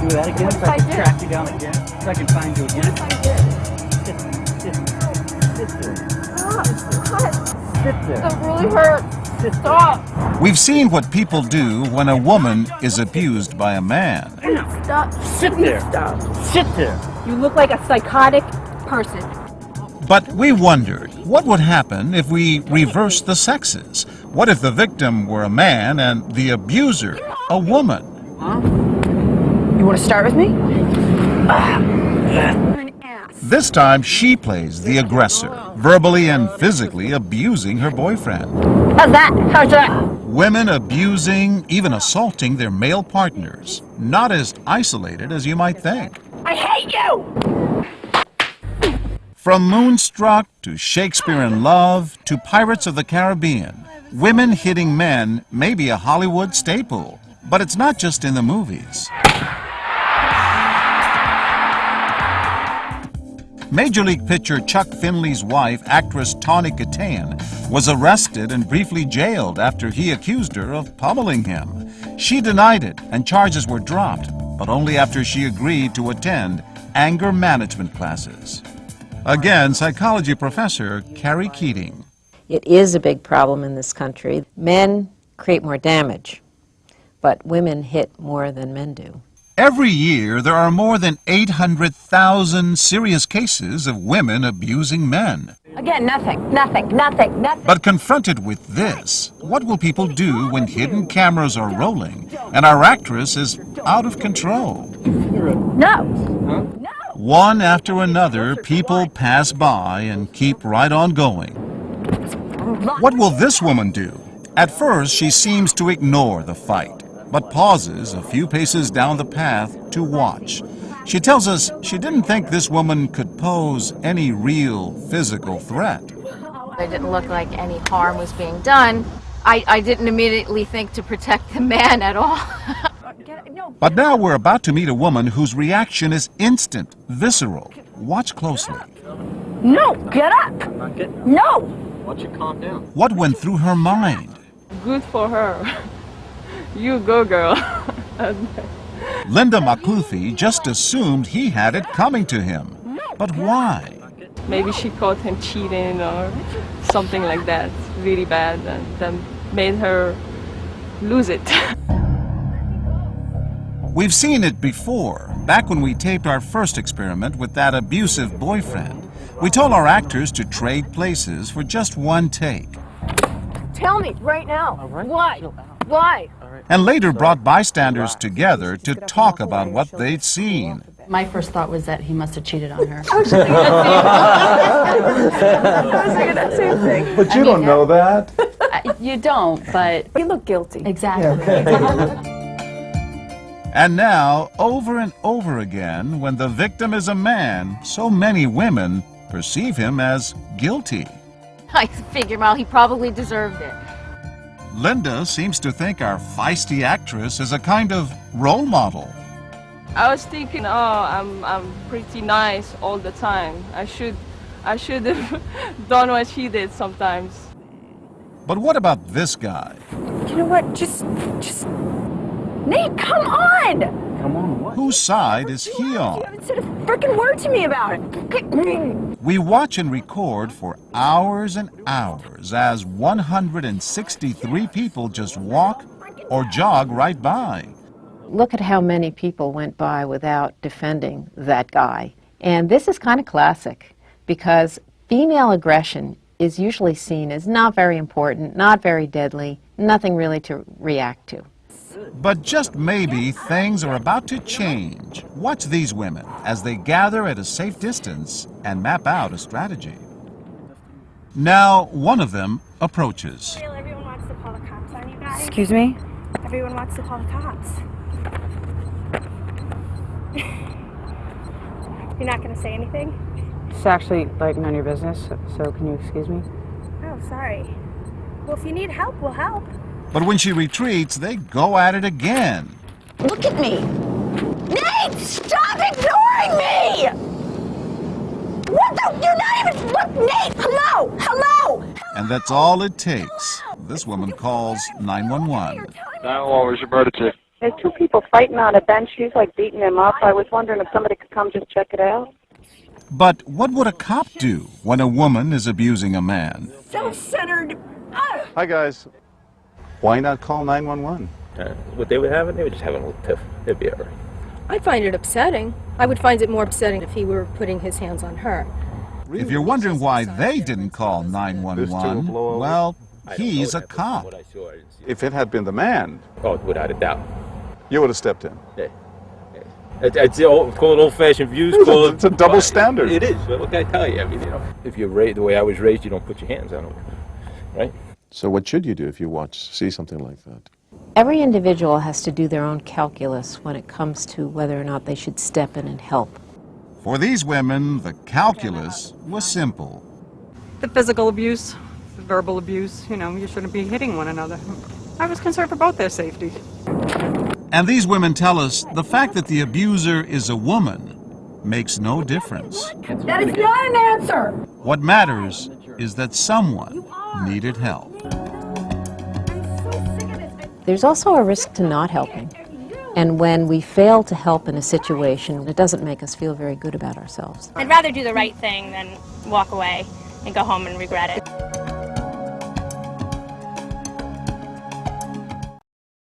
do that again so I can track you down again, so I can find you again. Sit there. Sit there. It really hurts. Stop. We've seen what people do when a woman is abused by a man. Stop. Sit there. Stop. Sit there. You look like a psychotic person. But we wondered, what would happen if we reversed the sexes? What if the victim were a man and the abuser a woman? Huh? You want to start with me? This time she plays the aggressor, verbally and physically abusing her boyfriend. How's that? How's that? Women abusing, even assaulting their male partners. Not as isolated as you might think. I hate you! From Moonstruck to Shakespeare in Love to Pirates of the Caribbean, women hitting men may be a Hollywood staple, but it's not just in the movies. Major League pitcher Chuck Finley's wife, actress Tawny Kitaen, was arrested and briefly jailed after he accused her of pummeling him. She denied it and charges were dropped, but only after she agreed to attend anger management classes. Again, psychology professor Carrie Keating. It is a big problem in this country. Men create more damage, but women hit more than men do. Every year, there are more than 800,000 serious cases of women abusing men. Again, nothing. But confronted with this, what will people do when hidden cameras are rolling and our actress is out of control? No. One after another, people pass by and keep right on going. What will this woman do? At first, she seems to ignore the fight, but pauses a few paces down the path to watch. She tells us she didn't think this woman could pose any real physical threat. It didn't look like any harm was being done. I didn't immediately think to protect the man at all. But now we're about to meet a woman whose reaction is instant, visceral. Watch closely. No, get up. No. Why don't you calm down? What went through her mind? Good for her. You go, girl. Linda McLuffy just assumed he had it coming to him. But why? Maybe she caught him cheating or something like that, really bad, and then made her lose it. We've seen it before, back when we taped our first experiment with that abusive boyfriend. We told our actors to trade places for just one take. Tell me right now. Why? Why? And later brought bystanders together to talk about what they'd seen. My first thought was that he must have cheated on her. I was thinking that same thing. But you don't know that. You don't, but... You look guilty. Exactly. And now, over and over again, when the victim is a man, so many women perceive him as guilty. I figured, well, he probably deserved it. Linda seems to think our feisty actress is a kind of role model. I was thinking, oh, I'm pretty nice all the time. I should have done what she did sometimes. But what about this guy? You know what? Just Nate, come on! Come on, what? Whose side is he You on? haven't said a frickin' word to me about it. We watch and record for hours and hours as 163 people just walk or jog right by. Look at how many people went by without defending that guy. And this is kind of classic because female aggression is usually seen as not very important, not very deadly, nothing really to react to. But just maybe things are about to change. Watch these women as they gather at a safe distance and map out a strategy. Now, one of them approaches. Everyone wants to call the cops on you guys. Excuse me? Everyone wants to call the cops. You're not going to say anything? It's actually, like, none of your business, so can you excuse me? Oh, sorry. Well, if you need help, we'll help. But when she retreats, they go at it again. Look at me! Nate, stop ignoring me! What the? You're not even... What? Nate, hello! Hello! And that's all it takes. This woman calls 911. 911, where's your emergency? There's two people fighting on a bench. She's like beating him up. I was wondering if somebody could come just check it out. But what would a cop do when a woman is abusing a man? Self-centered. Hi, guys. Why not call 911? What they would have, they would just have a little tiff. It'd be all right. I find it upsetting. I would find it more upsetting if he were putting his hands on her. If you're wondering why they didn't call 911, well, he's a cop. If it had been the man, Oh, without a doubt. you would have stepped in. Yeah. It's call it old-fashioned views. Call It's a double standard. It is. What can I tell you? I mean, if you're raised the way I was raised, you don't put your hands on them, right? So what should you do if you see something like that? Every individual has to do their own calculus when it comes to whether or not they should step in and help. For these women, the calculus was simple. The physical abuse, the verbal abuse, you shouldn't be hitting one another. I was concerned for both their safety. And these women tell us the fact that the abuser is a woman makes no difference. That is not an answer. What matters is that someone needed help. There's also a risk to not helping. And when we fail to help in a situation, it doesn't make us feel very good about ourselves. I'd rather do the right thing than walk away and go home and regret it.